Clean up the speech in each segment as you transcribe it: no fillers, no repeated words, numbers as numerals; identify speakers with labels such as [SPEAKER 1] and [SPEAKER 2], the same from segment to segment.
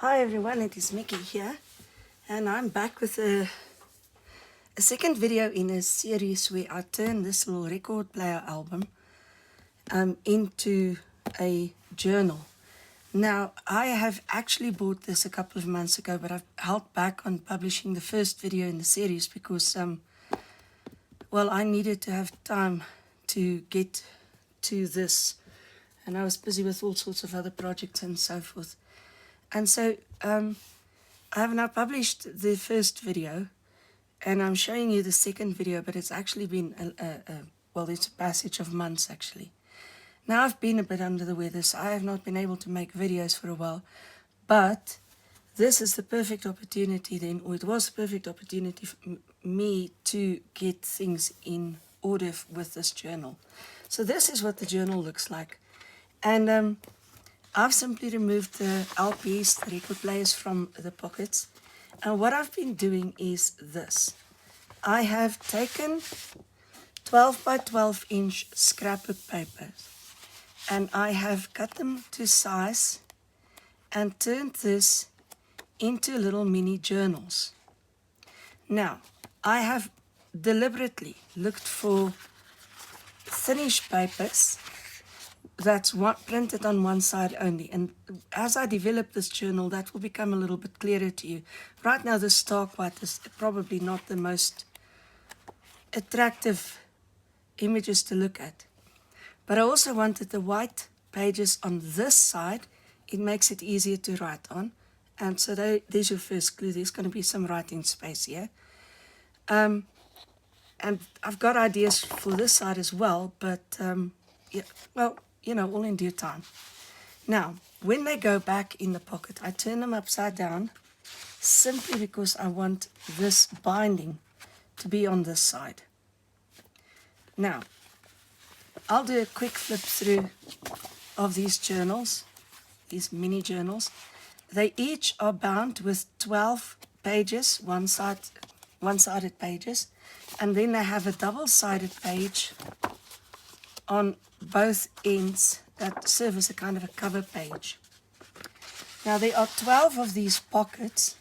[SPEAKER 1] Hi everyone, it is Mickey here, and I'm back with a second video in a series where I turn this little record player album into a journal. Now, I have actually bought this a couple of months ago, but I've held back on publishing the first video in the series because, well, I needed to have time to get to this, and I was busy with all sorts of other projects and so forth. And so I have now published the first video, and I'm showing you the second video, but it's actually been, well, it's a passage of months actually. Now I've been a bit under the weather, so I have not been able to make videos for a while, but this is the perfect opportunity then, or it was the perfect opportunity for me to get things in order with this journal. So this is what the journal looks like. And I've simply removed the LPs, the record players, from the pockets. And what I've been doing is this. I have taken 12 by 12 inch scrapbook papers, and I have cut them to size and turned this into little mini journals. Now, I have deliberately looked for thinnish papers that's printed on one side only, and as I develop this journal, that will become a little bit clearer to you. Right now, the stark white is probably not the most attractive images to look at, but I also wanted the white pages on this side. It makes it easier to write on, and so there's your first clue. There's going to be some writing space here, and I've got ideas for this side as well, but yeah, well, you know, all in due time. Now, when they go back in the pocket, I turn them upside down simply because I want this binding to be on this side. Now, I'll do a quick flip through of these journals, these mini journals. They each are bound with 12 pages, one-sided pages, and then they have a double-sided page on both ends that serve as a kind of a cover page. Now there are 12 of these pockets,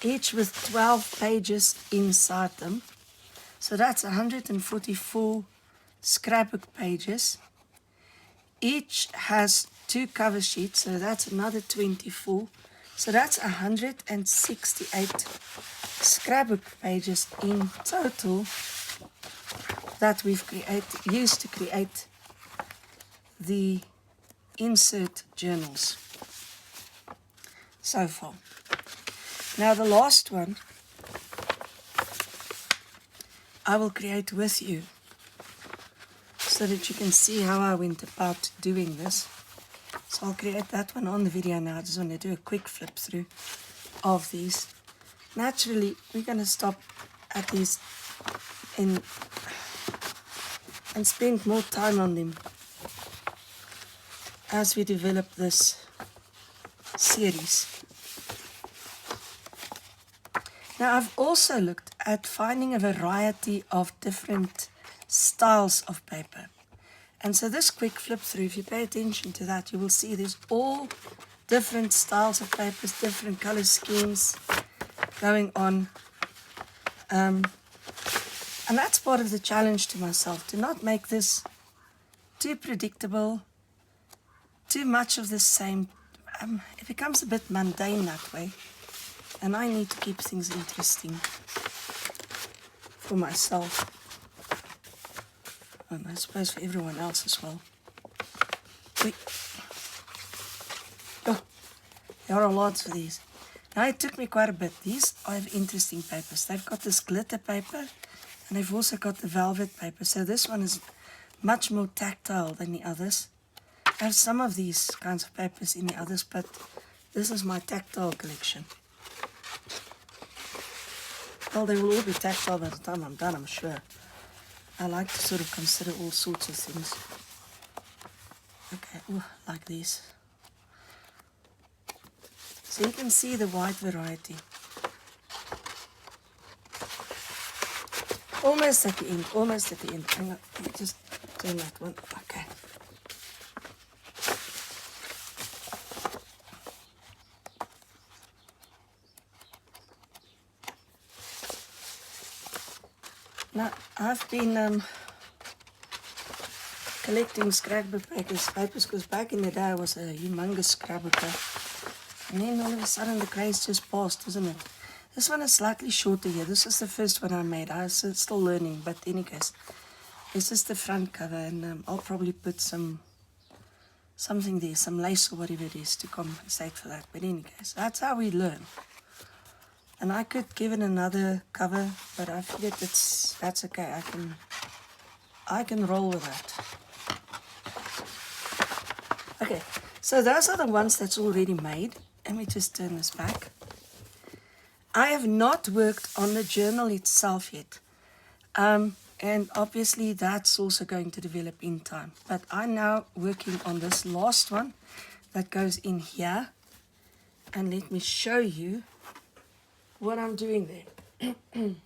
[SPEAKER 1] each with 12 pages inside them. So that's 144 scrapbook pages. Each has 2 cover sheets, so that's another 24. So that's 168 scrapbook pages in total that we've used to create the insert journals so far. Now the last one I will create with you so that you can see how I went about doing this. So I'll create that one on the video now. I just want to do a quick flip through of these. Naturally, we're going to stop at these and spend more time on them as we develop this series. Now, I've also looked at finding a variety of different styles of paper. And so this quick flip through, if you pay attention to that, you will see there's all different styles of papers, different color schemes going on. And that's part of the challenge to myself, to not make this too predictable, too much of the same. It becomes a bit mundane that way, and I need to keep things interesting for myself, and I suppose for everyone else as well. Oh, there are lots of these. Now it took me quite a bit. These are interesting papers. They've got this glitter paper, and they've also got the velvet paper. So this one is much more tactile than the others. I have some of these kinds of papers in the others, but this is my tactile collection. Well, they will all be tactile by the time I'm done, I'm sure. I like to sort of consider all sorts of things. Okay, ooh, like these. So you can see the wide variety. Almost at the end, almost at the end. Hang on, let me just turn that one. Okay. Now, I've been collecting scrapbook papers because back in the day I was a humongous scrapbooker. And then all of a sudden the craze just passed, isn't it? This one is slightly shorter here. This is the first one I made. I was still learning, but in any case, this is the front cover, and I'll probably put something there, some lace or whatever it is to compensate for that. But in any case, that's how we learn. And I could give it another cover, but I figured that's okay. I can roll with that. Okay, so those are the ones that's already made. Let me just turn this back. I have not worked on the journal itself yet. And obviously that's also going to develop in time. But I'm now working on this last one that goes in here. And let me show you what I'm doing there. I'm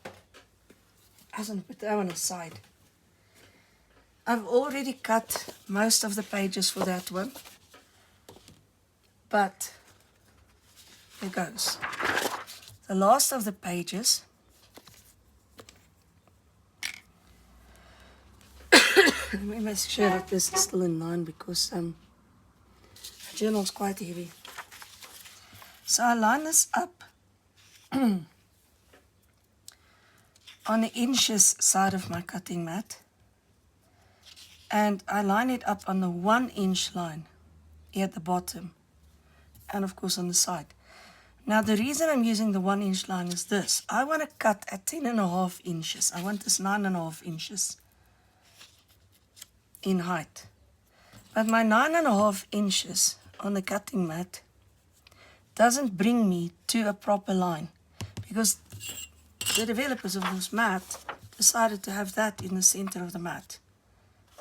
[SPEAKER 1] going to put that one aside. I've already cut most of the pages for that one. But here goes. The last of the pages. Let me make sure that this is still in line because the journal's quite heavy. So I line this up on the inches side of my cutting mat. And I line it up on the 1 inch line here at the bottom. And of course on the side. Now the reason I'm using the 1 inch line is this. I want to cut at 10.5 inches. I want this 9.5 inches in height. But my 9.5 inches on the cutting mat doesn't bring me to a proper line. Because the developers of this mat decided to have that in the center of the mat.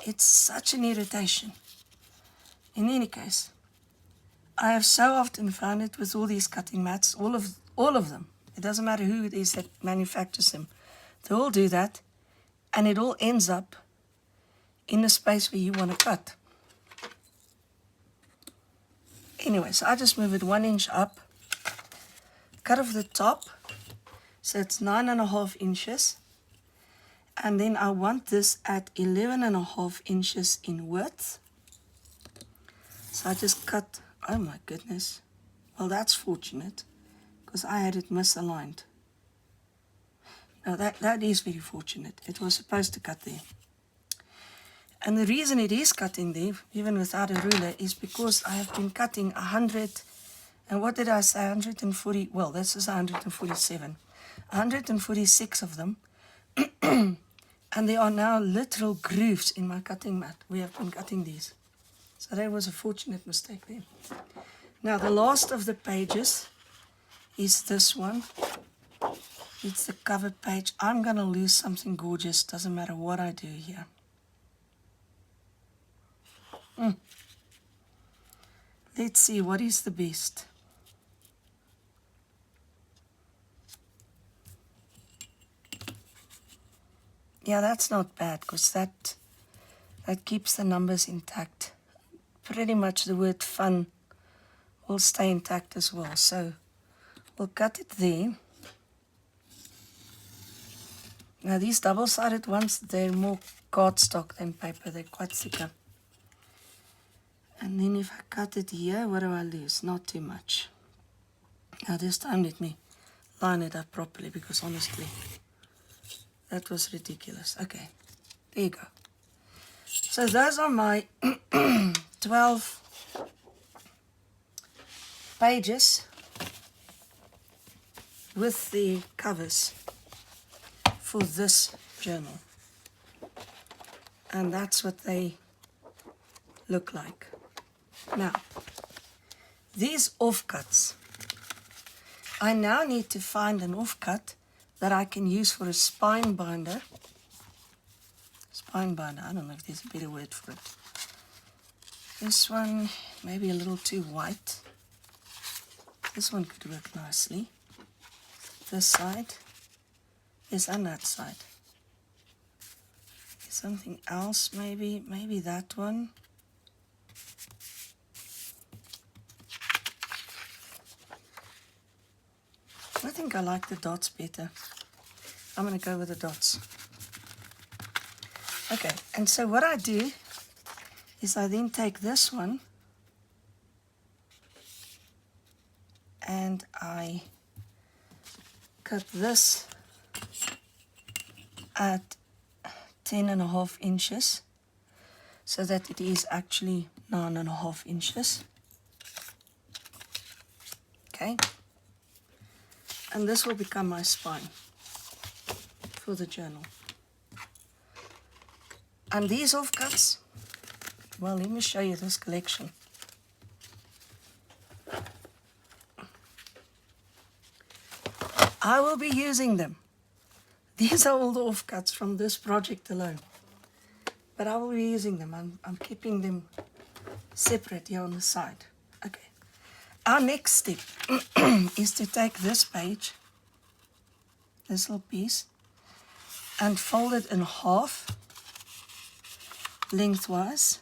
[SPEAKER 1] It's such an irritation. In any case, I have so often found it with all these cutting mats, all of them. It doesn't matter who it is that manufactures them. They all do that, and it all ends up in the space where you want to cut. Anyway, so I just move it 1 inch up, cut off the top, so it's 9.5 inches. And then I want this at 11.5 inches in width. So I just cut, oh my goodness. Well, that's fortunate, because I had it misaligned. Now that is very fortunate. It was supposed to cut there. And the reason it is cutting there, even without a ruler, is because I have been cutting 100, and what did I say, 140, well, this is 147. 146 of them. And there are now literal grooves in my cutting mat. We have been cutting these. So that was a fortunate mistake there. Now the last of the pages is this one. It's the cover page. I'm going to lose something gorgeous. Doesn't matter what I do here. Let's see what is the best. Yeah, that's not bad because that keeps the numbers intact. Pretty much the word fun will stay intact as well. So we'll cut it there. Now these double-sided ones, they're more cardstock than paper. They're quite thicker. And then if I cut it here, what do I lose? Not too much. Now this time let me line it up properly because honestly, that was ridiculous. Okay, there you go. So those are my 12 pages with the covers for this journal. And that's what they look like. Now, these offcuts, I now need to find an offcut that I can use for a spine binder. Spine binder, I don't know if there's a better word for it. This one, maybe a little too white. This one could work nicely. This side. Yes, and that side. Something else, maybe that one. I think I like the dots better. I'm going to go with the dots. Okay, and so what I do is I then take this one and I cut this at 10.5 inches so that it is actually 9.5 inches. Okay, and this will become my spine for the journal. And these offcuts, well, let me show you this collection. I will be using them. These are all the offcuts from this project alone. But I will be using them. I'm keeping them separate here on the side. Okay. Our next step is to take this page, this little piece, and fold it in half, lengthwise.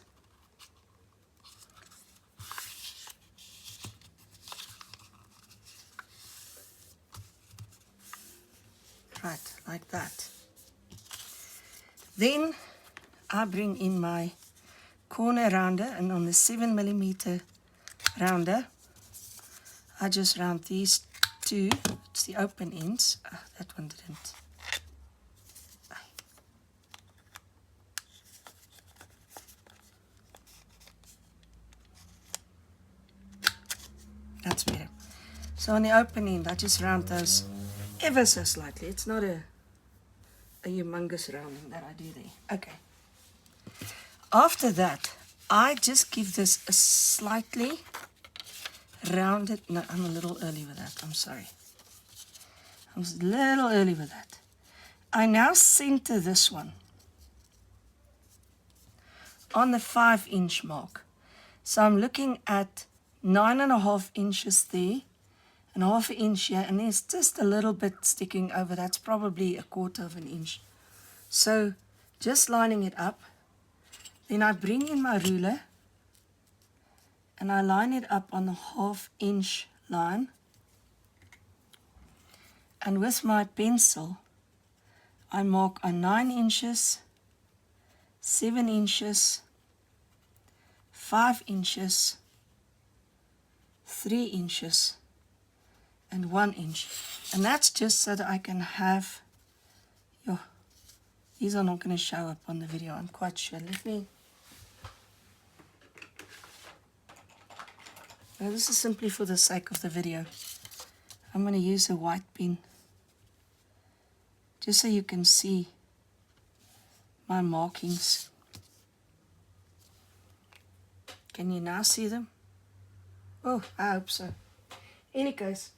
[SPEAKER 1] Right, like that. Then I bring in my corner rounder, and on the 7mm rounder, I just round these two. It's the open ends. That one didn't. That's better. So on the open end, I just round those ever so slightly. It's not a humongous rounding that I do there. Okay. After that, I just give this a slightly rounded. No, I'm a little early with that. I'm sorry. I was a little early with that. I now center this one on the 5-inch mark. So I'm looking at 9.5 inches there, and 1/2 inch here, and there's just a little bit sticking over. That's probably 1/4 inch. So just lining it up. Then I bring in my ruler and I line it up on the 1/2 inch line. And with my pencil, I mark on 9 inches, 7 inches, 5 inches, 3 inches, and 1 inch. And that's just so that I can have these are not going to show up on the video, I'm quite sure. Now this is simply for the sake of the video. I'm going to use a white pen just so you can see my markings. Can you now see them? Oh, I hope so. In any case,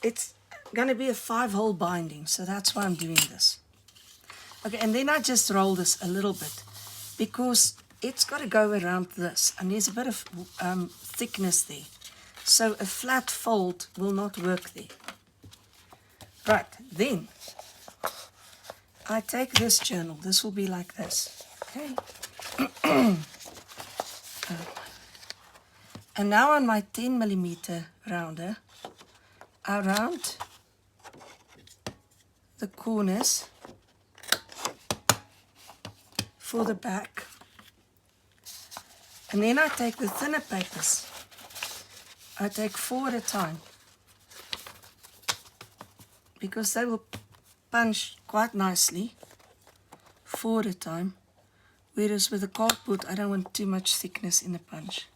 [SPEAKER 1] it's going to be a 5-hole binding, so that's why I'm doing this. Okay, and then I just roll this a little bit because it's got to go around this, and there's a bit of thickness there. So a flat fold will not work there. Right, then I take this journal. This will be like this. Okay. And now on my 10mm rounder, I round the corners for the back. And then I take the thinner papers. I take 4 at a time because they will punch quite nicely 4 at a time. Whereas with the cardboard, I don't want too much thickness in the punch.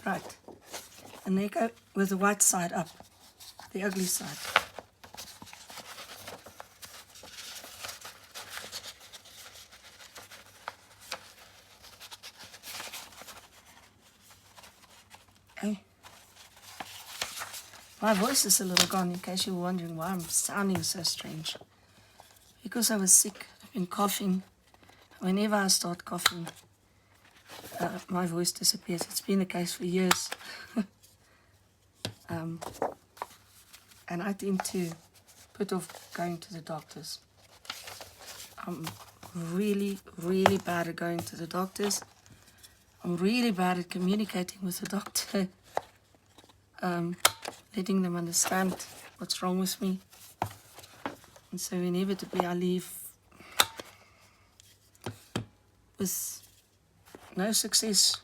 [SPEAKER 1] Right. And they go with the white side up, the ugly side. Okay. My voice is a little gone, in case you're wondering why I'm sounding so strange. Because I was sick, I've been coughing. Whenever I start coughing, my voice disappears. It's been the case for years. And I tend to put off going to the doctors. I'm really, really bad at going to the doctors. I'm really bad at communicating with the doctor, letting them understand what's wrong with me. And so inevitably I leave with no success.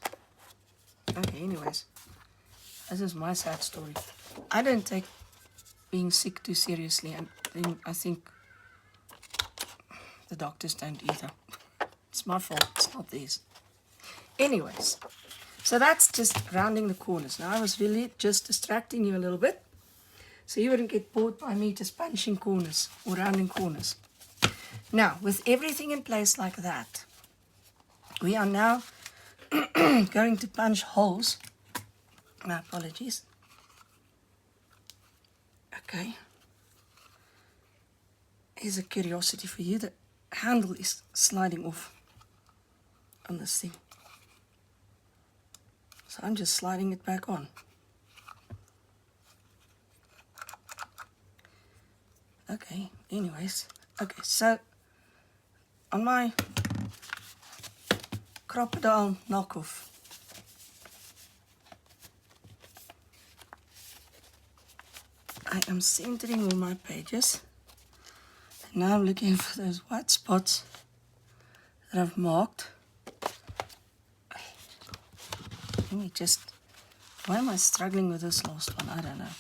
[SPEAKER 1] Okay, anyways, this is my sad story. I don't take being sick too seriously, and I think the doctors don't either. It's my fault, it's not theirs. Anyways, so that's just rounding the corners. Now I was really just distracting you a little bit, so you wouldn't get bored by me just punching corners or rounding corners. Now, with everything in place like that, we are now going to punch holes. My apologies. Okay. Here's a curiosity for you. The handle is sliding off on this thing. So I'm just sliding it back on. Okay, anyways. Okay, so on my crocodile knockoff, I am centering all my pages. And now I'm looking for those white spots that I've marked. Let me just, why am I struggling with this last one? I don't know.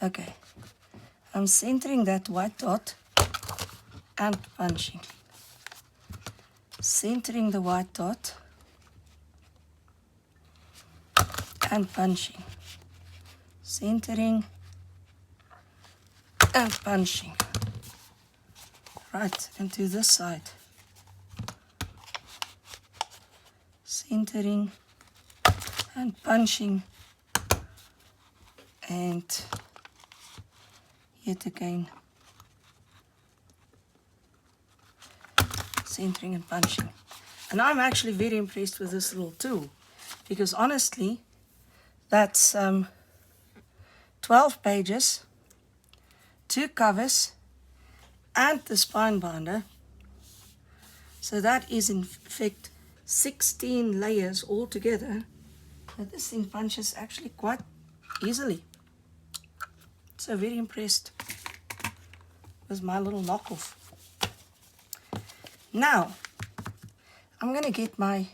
[SPEAKER 1] Okay, I'm centering that white dot and punching. Centering the white dot and punching. Centering and punching. Right, and to this side. Centering and punching. And yet again. Centering and punching. And I'm actually very impressed with this little tool, because honestly, that's 12 pages, 2 covers, and the spine binder. So that is in fact 16 layers altogether. But this thing punches actually quite easily. So very impressed with my little knockoff. Now, I'm going to get my,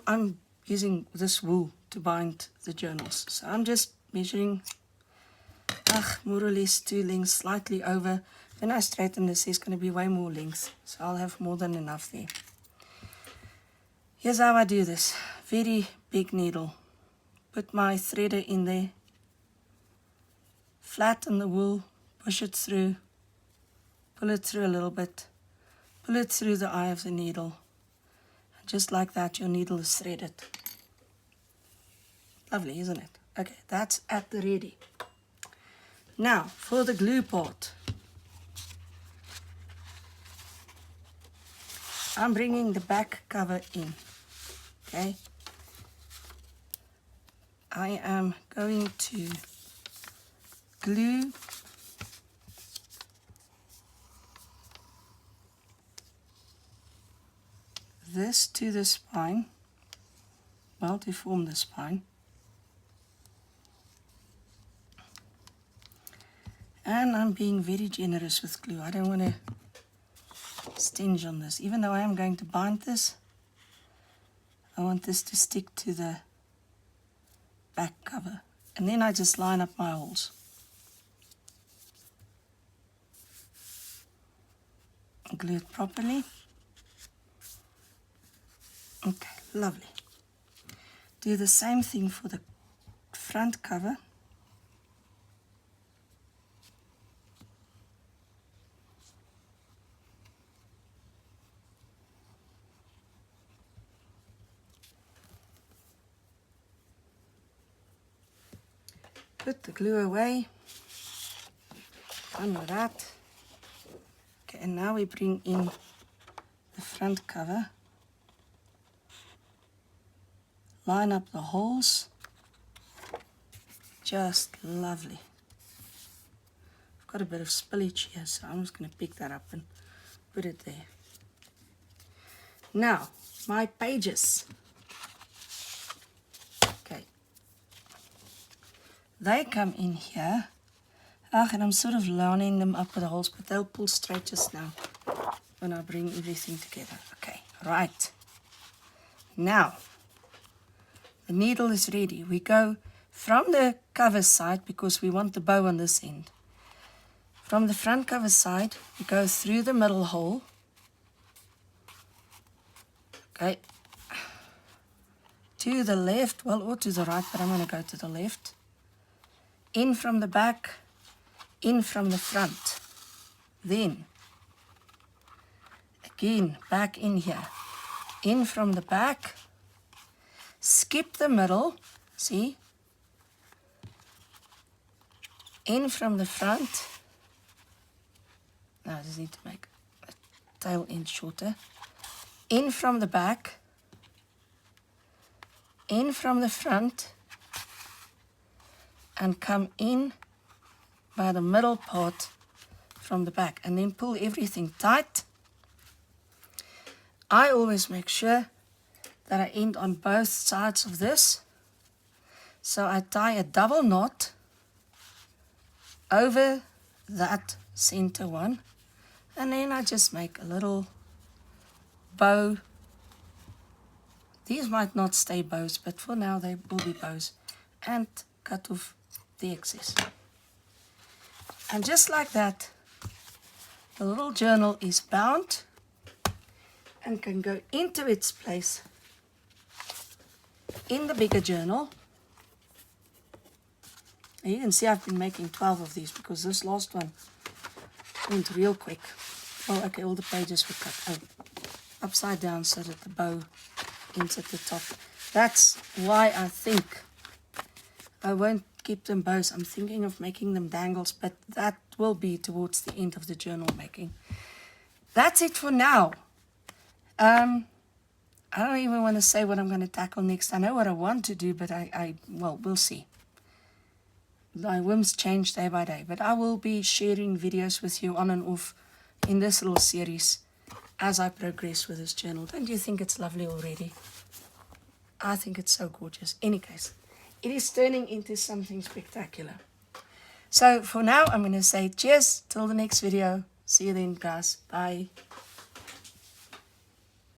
[SPEAKER 1] I'm using this wool to bind the journals. So I'm just measuring, more or less 2 lengths, slightly over. When I straighten this, there's going to be way more length. So I'll have more than enough there. Here's how I do this. Very big needle. Put my threader in there. Flatten the wool, push it through. Pull it through a little bit. Pull it through the eye of the needle. And just like that, your needle is threaded. Lovely, isn't it? Okay, that's at the ready. Now, for the glue part. I'm bringing the back cover in. Okay. I am going to glue this to the spine, well, to form the spine. And I'm being very generous with glue. I don't want to stinge on this. Even though I am going to bind this, I want this to stick to the back cover. And then I just line up my holes. Glue it properly. Okay, lovely. Do the same thing for the front cover. Put the glue away. Done with that. Okay, and now we bring in the front cover. Line up the holes. Just lovely. I've got a bit of spillage here, so I'm just going to pick that up and put it there. Now, my pages. Okay. They come in here, And I'm sort of lining them up with the holes, but they'll pull straight just now when I bring everything together. Okay, right. Now, the needle is ready. We go from the cover side because we want the bow on this end. From the front cover side, we go through the middle hole. Okay. To the left, well, or to the right, but I'm going to go to the left. In from the back, in from the front. Then, again, back in here. In from the back. Skip the middle, see? In from the front. Now I just need to make the tail end shorter. In from the back. In from the front. And come in by the middle part from the back. And then pull everything tight. I always make sure that I end on both sides of this. So I tie a double knot over that center one. And then I just make a little bow. These might not stay bows, but for now they will be bows. And cut off the excess. And just like that, the little journal is bound and can go into its place in the bigger journal. And you can see I've been making 12 of these because this last one went real quick. Oh, okay, all the pages were cut upside down so that the bow ends at the top. That's why I think I won't keep them bows. I'm thinking of making them dangles, but that will be towards the end of the journal making. That's it for now. I don't even want to say what I'm going to tackle next. I know what I want to do, but well, we'll see. My whims change day by day, but I will be sharing videos with you on and off in this little series as I progress with this journal. Don't you think it's lovely already? I think it's so gorgeous. In any case, it is turning into something spectacular. So for now, I'm going to say cheers till the next video. See you then, guys. Bye.